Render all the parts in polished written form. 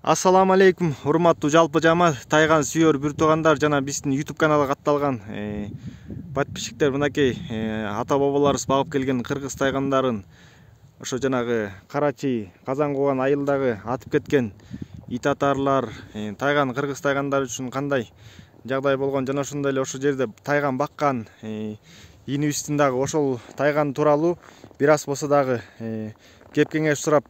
Ассаламу алейкум, урматтуу жалпы жамаат, тайган сүйөр бүр туугандар жана биздин YouTube каналга катталган подписчиктер. Мынакей ата бабаларыбыз багып келген кыргыз тайгандарын ошо жанагы карачи казан кууган айылдагы атып кеткен ит атарлар, тайган кыргыз тайгандары үчүн кандай жагдай болгон жана ошондой эле ошол жерде тайган баккан инибиздин дагы ошол тайган тууралуу бир аз болсо дагы кеп кеңеш сурап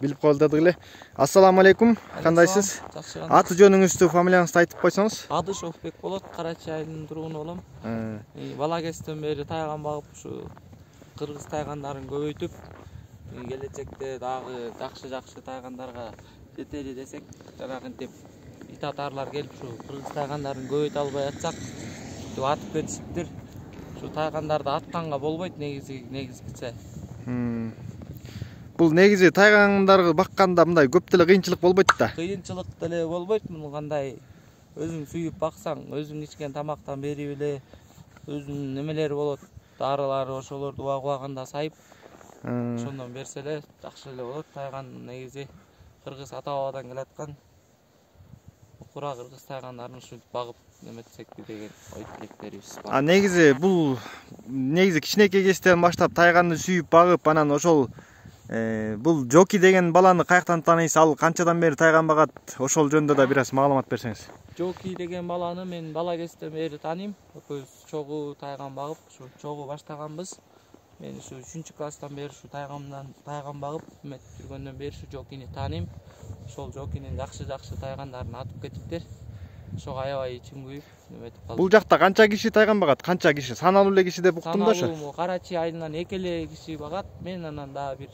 билип калдык эле. Ассаламу алейкум, кандайсыз? Аты жөнүңүздү, фамилияңызды айтып койсоңуз? Адышевбек болот, Карачи айылынын тургуну болом. Бала кезден бери тайган багып, ушу кыргыз тайгандарын көбөйтүп, келечекте дагы жакшы тайгандарга жетели десек, жанагынтип ит атарлар келип, ушу кыргыз тайгандарын көбөйтө албай атсак, атып кетишиптир. Ушу тайгандарды атканга болбойт негизгисе. Бул негизи тайгандарга бакканда мындай көп деле кыйынчылык болбойт да. Кыйынчылык деле болбойт. Муну кандай өзүң сүйүп баксаң, өзүң ичкен тамактан берип эле өзүнүн немелери болот, дарылары, ошолорду убагында сайып, ошондон берсе эле жакшы эле болот. Тайган негизи кыргыз ата бабадан келаткан кура кыргыз тайгандарын ушинтип багып неметсекпи деген ой тилектерибиз бар. Негизи бул кичинекей кезден баштап тайганды сүйүп багып, анан ошол бул Жоки деген баланы каяктан тааныйсыз? Ал канчадан бери тайган багат? Ошол жөнүндө да бир аз маалымат берсеңиз. Жоки деген баланы мен бала кезден бери тааныйм. Экөөбүз чогуу тайган багып, ушу чогуу баштаганбыз. Мен ушу 3-класстан бери ушу тайган багып, эметип жүргөндөн бери ушу Жокини тааныйм. Ошол Жокинин жакшы тайгандарын атып кетиптир. Ошого аябай ичим күйүп, эметип калдым. Бул жакта канча киши тайган багат? Канча киши? Саналуу эле киши деп уктум да ошо. Саналуу Карачи айылынан 2 эле киши багат. Мен анан дагы бир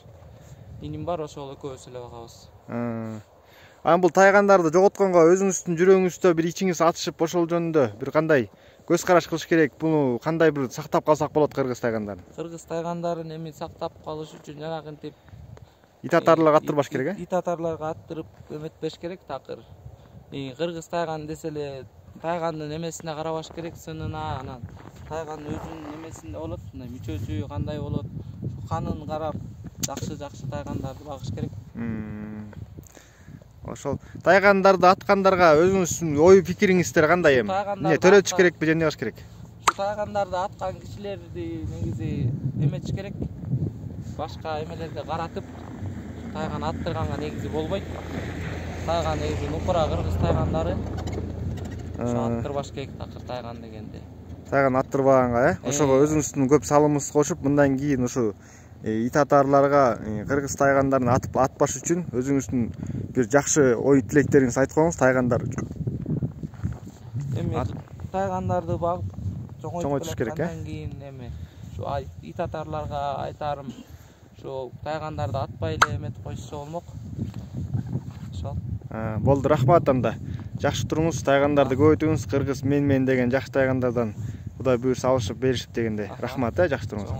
иним бар, ошол экөөбүз эле багабыз. Анан бул тайгандарды жоготконго өзүңүздүн жүрөгүңүздө бир ичиңиз атышып, ошол жөнүндө бир кандай көз караш кылыш керек? Буну кандай бир сактап калсак болот кыргыз тайгандарын? Кыргыз тайгандарын эми сактап калыш үчүн жанагынтип ит атарларга аттырбаш керек, Ит атарларга аттырып эметпеш керек такыр. Кыргыз тайган десе эле тайгандын эмесине карабаш керек, сынына, анан тайган өзүнүн эмесинде болот, мындай мүчөсү кандай болот, канын карап жакшы тайгандарды багыш керек. Ошол тайгандарды аткандарга өзүңүздүн ой пикириңиздер кандай эми? Эмне төрөтүш керекпи же эмне кылыш керек? Ушу тайгандарды аткан кишилерди негизи эметиш керек. Башка эмелерди каратып, тайган аттырганга негизи болбойт. Тайган негизи нукура кыргыз тайгандары. Ушу аттырбаш керек такыр тайган дегенде. Тайган аттырбаганга, ошого өзүңүздүн көп салымыңызды кошуп, мындан кийин ушу ит атарларга кыргыз тайгандарын атпаш үчүн өзүңүздүн бир жакшы ой тилектериңизди айтып коюңуз тайгандар үчүн. Эми тайгандарды багып чоңойтуш керек, андан кийин эми ушу ит атарларга айтарым, ушу тайгандарды атпай эле эметип койсо болмок. Ошол. Болду, рахмат анда. Жакшы туруңуз, тайгандарды көбөйтүңүз, кыргыз мен деген жакшы тайгандардан Кудай буйрса алышып беришип дегенде. Рахмат, жакшы туруңуз.